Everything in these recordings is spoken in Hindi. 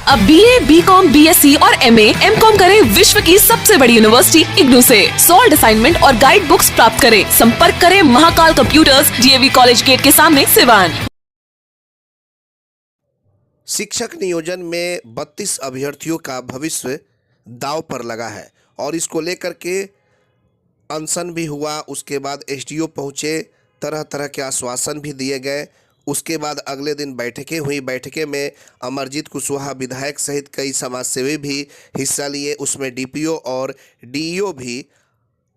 अब BA, BCom, BSc और MA, MCom करें विश्व की सबसे बड़ी यूनिवर्सिटी इग्नू से। सॉल्ड असाइनमेंट और गाइड बुक्स प्राप्त करें। संपर्क करें Mahakal computers, DAV college gate के सामने, सिवान। शिक्षक नियोजन में 32 अभ्यर्थियों का भविष्य दांव पर लगा है और इसको लेकर के अनशन भी हुआ। उसके बाद SDO पहुंचे, तरह तरह के आश्वासन भी दिए गए। उसके बाद अगले दिन बैठकें हुई। बैठकें में अमरजीत कुशवाहा विधायक सहित कई समाजसेवी भी हिस्सा लिए। उसमें DPO और DEO भी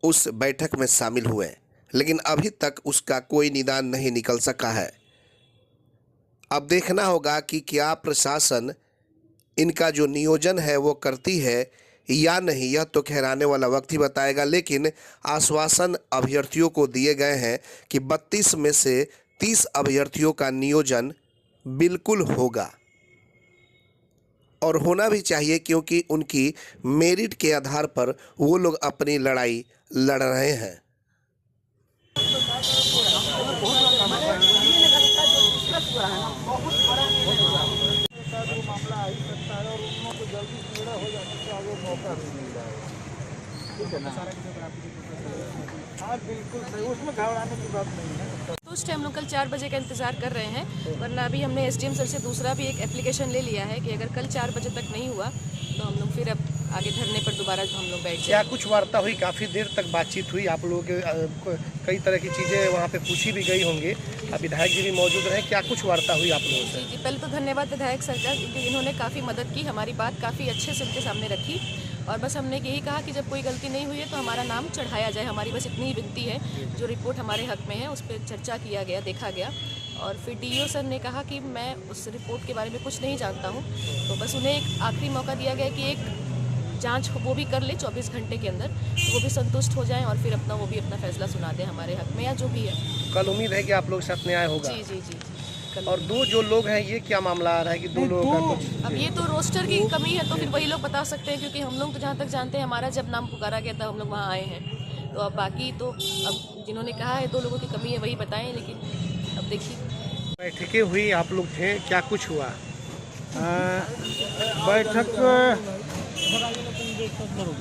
उस बैठक में शामिल हुए, लेकिन अभी तक उसका कोई निदान नहीं निकल सका है। अब देखना होगा कि क्या प्रशासन इनका जो नियोजन है वो करती है या नहीं। यह तो खैर आने वाला वक्त ही बताएगा, लेकिन आश्वासन अभ्यर्थियों को दिए गए हैं कि 32 में से 30 अभ्यर्थियों का नियोजन बिल्कुल होगा और होना भी चाहिए, क्योंकि उनकी मेरिट के आधार पर वो लोग अपनी लड़ाई लड़ रहे हैं। हाँ बिल्कुल सही, उसमें घबराने की बात नहीं है। तो उस टाइम लोग कल 4 बजे का इंतज़ार कर रहे हैं, वरना अभी हमने SDM सर से दूसरा भी एक एप्लीकेशन ले लिया है कि अगर कल 4 बजे तक नहीं हुआ तो हम लोग फिर अब आगे धरने पर दोबारा हम लोग बैठ क्या जाएंगे। कुछ वार्ता हुई? काफ़ी देर तक बातचीत हुई, आप लोगों के कई तरह की चीज़ें वहाँ पे पूछी भी गई होंगी। अब विधायक जी भी मौजूद रहे, क्या कुछ वार्ता हुई आप लोगों से? जी, पहले तो धन्यवाद विधायक सर का, क्योंकि इन्होंने काफ़ी मदद की, हमारी बात काफ़ी अच्छे से उनके सामने रखी और बस हमने यही कहा कि जब कोई गलती नहीं हुई है तो हमारा नाम चढ़ाया जाए। हमारी बस इतनी ही विनती है। जो रिपोर्ट हमारे हक में है उस पर चर्चा किया गया, देखा गया और फिर DEO सर ने कहा कि मैं उस रिपोर्ट के बारे में कुछ नहीं जानता हूँ, तो बस उन्हें एक आखिरी मौका दिया गया कि एक जांच वो भी कर ले 24 घंटे के अंदर, तो वो भी संतुष्ट हो जाएं और फिर वो भी अपना फैसला सुना दें हमारे हक में या जो भी है। कल उम्मीद है कि आप लोग के साथ न्याय होगा। जी जी जी जी। और दो जो लोग हैं, ये क्या मामला आ रहा है कि दो लोगों का कुछ? अब ये तो रोस्टर की कमी है, तो फिर वही लोग बता सकते हैं, क्योंकि हम लोग तो जहाँ तक जानते हैं हमारा जब नाम पुकारा गया था हम लोग वहाँ आए हैं। तो अब बाकी तो अब जिन्होंने कहा है 2 लोगों की कमी है वही बताएं, लेकिन अब देखिए। बैठकें हुई, आप लोग थे, क्या कुछ हुआ? बैठक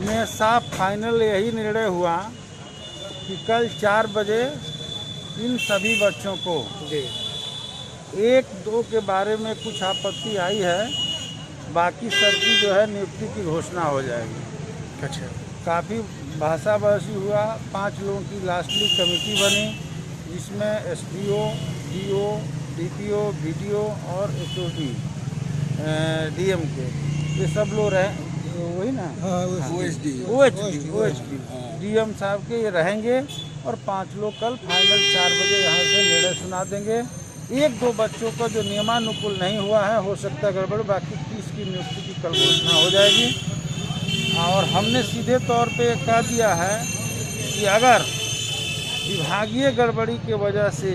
में साफ फाइनल यही निर्णय हुआ कि कल 4 बजे इन सभी बच्चों को जी 1-2 के बारे में कुछ आपत्ति आई है, बाकी सबकी जो है नियुक्ति की घोषणा हो जाएगी। अच्छा, काफ़ी भाषा बहसी हुआ। 5 लोगों की लास्टली कमेटी बनी, जिसमें SDO, DO, DPO, BDO और HOD DM के ये सब लोग रहे, वही ना, OHD DM साहब के ये रहेंगे और 5 लोग कल फाइनल 4 बजे यहाँ से निर्णय सुना देंगे। 1-2 बच्चों का जो नियमानुकूल नहीं हुआ है, हो सकता है गड़बड़, बाकी 30 की नियुक्ति की कल घोषणा हो जाएगी। और हमने सीधे तौर पे कह दिया है कि अगर विभागीय गड़बड़ी के वजह से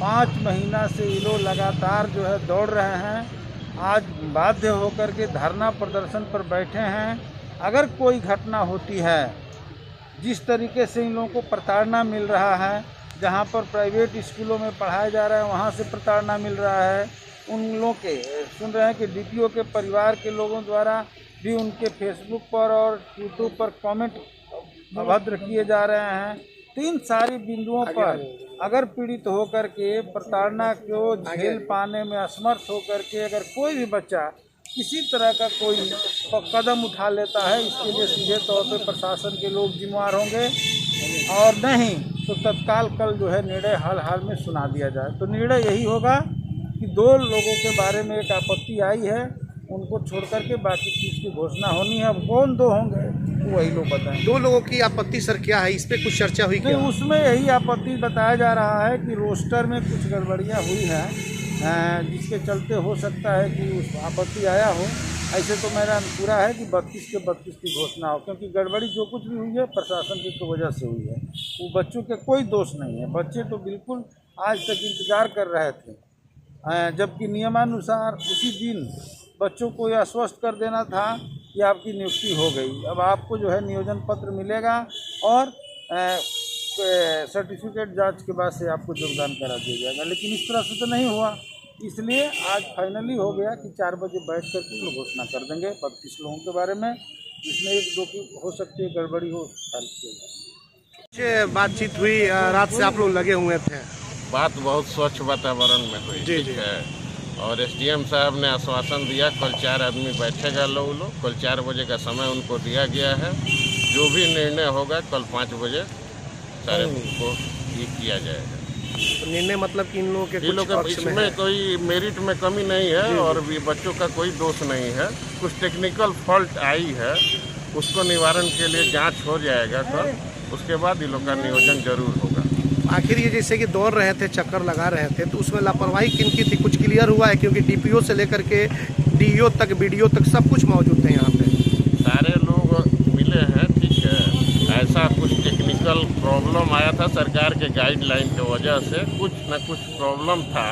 5 महीना से ये लोग लगातार जो है दौड़ रहे हैं, आज बाध्य होकर के धरना प्रदर्शन पर बैठे हैं। अगर कोई घटना होती है, जिस तरीके से इन लोगों को प्रताड़ना मिल रहा है, जहां पर प्राइवेट स्कूलों में पढ़ाया जा रहा है वहां से प्रताड़ना मिल रहा है, उन लोगों के सुन रहे हैं कि DPO के परिवार के लोगों द्वारा भी उनके फेसबुक पर और यूट्यूब पर कमेंट अभद्र किए जा रहे हैं। तो इन सारी बिंदुओं पर अगर पीड़ित होकर के प्रताड़ना को झेल पाने में असमर्थ होकर के अगर कोई भी बच्चा किसी तरह का कोई कदम उठा लेता है, इसके लिए सीधे तौर पे प्रशासन के लोग जिम्मेदार होंगे और नहीं तो तत्काल कल जो है निर्णय हाल में सुना दिया जाए। तो निर्णय यही होगा कि 2 लोगों के बारे में एक आपत्ति आई है, उनको छोड़ करके बाकी चीज़ की घोषणा होनी है। अब कौन 2 होंगे वही लोग बताएं। 2 लोगों की आपत्ति सर क्या है, इस पे कुछ चर्चा हुई क्या? नहीं, उसमें यही आपत्ति बताया जा रहा है कि रोस्टर में कुछ गड़बड़ियाँ हुई हैं, जिसके चलते हो सकता है कि उस आपत्ति आया हो। ऐसे तो मेरा पूरा है कि 32 के 32 की घोषणा हो, क्योंकि गड़बड़ी जो कुछ भी हुई है प्रशासन की वजह से हुई है। वो बच्चों के कोई दोष नहीं है, बच्चे तो बिल्कुल आज तक इंतज़ार कर रहे थे, जबकि नियमानुसार उसी दिन बच्चों को यह आश्वस्त कर देना था कि आपकी नियुक्ति हो गई। अब आपको जो है नियोजन पत्र मिलेगा और सर्टिफिकेट जांच के बाद से आपको योगदान करा दिया जाएगा, लेकिन इस तरह से तो नहीं हुआ। इसलिए आज फाइनली हो गया कि 4 बजे बैठ करके लोग घोषणा कर देंगे 32 लोगों के बारे में, जिसमें 1-2 की हो सकती है गड़बड़ी हो बातचीत हुई, रात से आप लोग लगे हुए थे। बात बहुत स्वच्छ वातावरण में हुई, ठीक है। और एसडीएम साहब ने आश्वासन दिया कल 4 आदमी बैठेगा लोग कल 4 बजे का समय उनको दिया गया है। जो भी निर्णय होगा कल 5 बजे सारे को ये किया जाएगा। तो निर्णय मतलब कि इन लोगों के कुछ पक्ष में इसमें कोई मेरिट में कमी नहीं है और भी बच्चों का कोई दोष नहीं है। कुछ टेक्निकल फॉल्ट आई है, उसको निवारण के लिए जांच हो जाएगा कल, उसके बाद इन लोग का नियोजन जरूर होगा। आखिर ये जैसे कि दौड़ रहे थे, चक्कर लगा रहे थे, तो उसमें लापरवाही किन की थी, कुछ क्लियर हुआ है? क्योंकि डीपीओ से लेकर के डीईओ तक, बीडीओ तक सब कुछ मौजूद थे यहाँ पे, सारे लोग मिले हैं, ठीक है। ऐसा कुछ टेक्निकल प्रॉब्लम आया था सरकार के गाइडलाइन की वजह से, कुछ न कुछ प्रॉब्लम था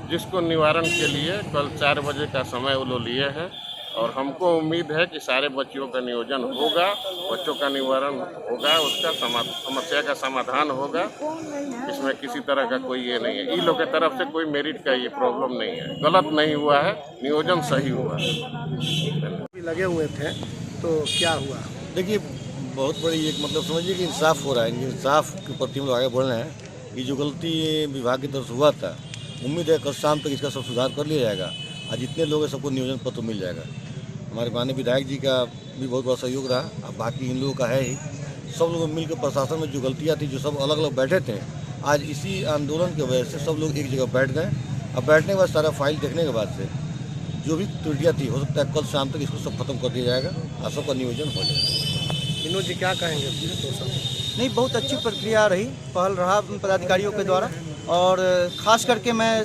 जिसको निवारण के लिए कल 4 बजे का समय वो लोग लिए हैं। और हमको उम्मीद है कि सारे बच्चों का नियोजन होगा, बच्चों का निवारण होगा, उसका समस्या का समाधान होगा। इसमें किसी तरह का कोई ये नहीं है, इन लोग की तरफ से कोई मेरिट का ये प्रॉब्लम नहीं है, गलत नहीं हुआ है, नियोजन सही हुआ है। लगे हुए थे तो क्या हुआ? देखिए, बहुत बड़ी एक मतलब समझिए कि इंसाफ हो रहा है, इंसाफ के प्रति हम लोग आगे बढ़ रहे हैं। ये जो गलती विभाग की तरफ से हुआ था, उम्मीद है कल शाम तक इसका सब सुधार कर लिया जाएगा और जितने लोग हैं सबको नियोजन पत्र मिल जाएगा। हमारे माननीय विधायक जी का भी बहुत बड़ा सहयोग रहा, अब बाकी इन लोगों का है ही। सब लोग मिलकर प्रशासन में जो गलतियाँ थी, जो सब अलग अलग बैठे थे, आज इसी आंदोलन की वजह से सब लोग एक जगह बैठ गए। अब बैठने के बाद सारा फाइल देखने के बाद से जो भी त्रुटियाँ थी, हो सकता है कल शाम तक इसको सब खत्म कर दिया जाएगा और सबका नियोजन हो जाएगा। विनोद जी क्या कहेंगे? नहीं, बहुत अच्छी प्रक्रिया रही, पहल रहा पदाधिकारियों के द्वारा, और ख़ास करके मैं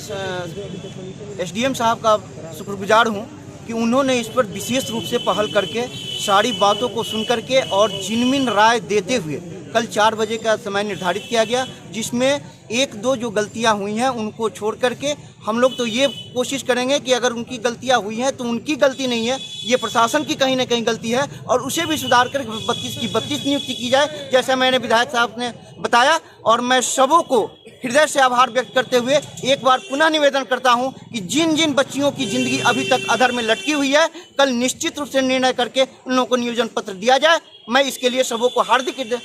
एसडीएम साहब का शुक्रगुजार हूँ कि उन्होंने इस पर विशेष रूप से पहल करके सारी बातों को सुन करके और जिनमिन राय देते हुए कल 4 बजे का समय निर्धारित किया गया, जिसमें 1-2 जो गलतियां हुई हैं उनको छोड़ करके हम लोग तो ये कोशिश करेंगे कि अगर उनकी गलतियां हुई हैं तो उनकी गलती नहीं है, ये प्रशासन की कहीं ना कहीं गलती है, और उसे भी सुधार कर 32 की 32 नियुक्ति की जाए, जैसा मैंने विधायक साहब ने बताया। और मैं सबों को हृदय से आभार व्यक्त करते हुए एक बार पुनः निवेदन करता हूं कि जिन जिन बच्चियों की जिंदगी अभी तक अधर में लटकी हुई है, कल निश्चित रूप से निर्णय करके उन लोगों को नियोजन पत्र दिया जाए। मैं इसके लिए सबों को हार्दिक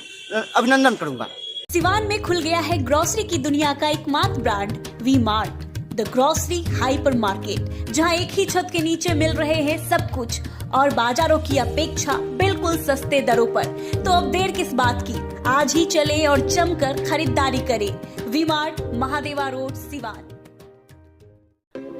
अभिनंदन करूंगा। सिवान में खुल गया है ग्रोसरी की दुनिया का एकमात्र brand V mart, the grocery hyper market, जहां एक ही छत के नीचे मिल रहे हैं सब कुछ और बाजारों की अपेक्षा बिल्कुल सस्ते दरों पर। तो अब देर किस बात की, आज ही चले और जमकर खरीदारी करें। V mart, Mahadeva road, Siwan.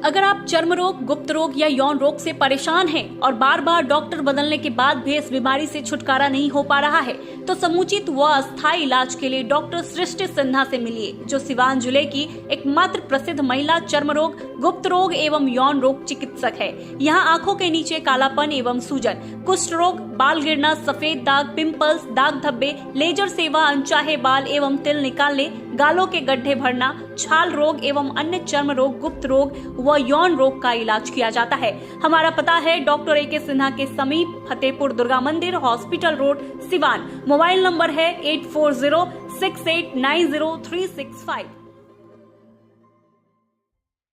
अगर आप चर्म रोग, गुप्त रोग या यौन रोग से परेशान हैं और बार बार डॉक्टर बदलने के बाद भी इस बीमारी से छुटकारा नहीं हो पा रहा है, तो समुचित व अस्थायी इलाज के लिए डॉक्टर सृष्टि सिन्हा से मिलिए, जो सिवान जिले की एकमात्र प्रसिद्ध महिला चर्म रोग, गुप्त रोग एवं यौन रोग चिकित्सक है। यहाँ आंखों के नीचे कालापन एवं सूजन, कुष्ठ रोग, बाल गिरना, सफेद दाग, पिंपल्स, दाग धब्बे, लेजर सेवा, अनचाहे बाल एवं तिल निकालने, गालों के गड्ढे भरना, छाल रोग एवं अन्य चर्म रोग, गुप्त रोग व यौन रोग का इलाज किया जाता है। हमारा पता है डॉक्टर ए के सिन्हा के समीप, फतेहपुर दुर्गा मंदिर, hospital road, Siwan. Mobile number है 8406890365।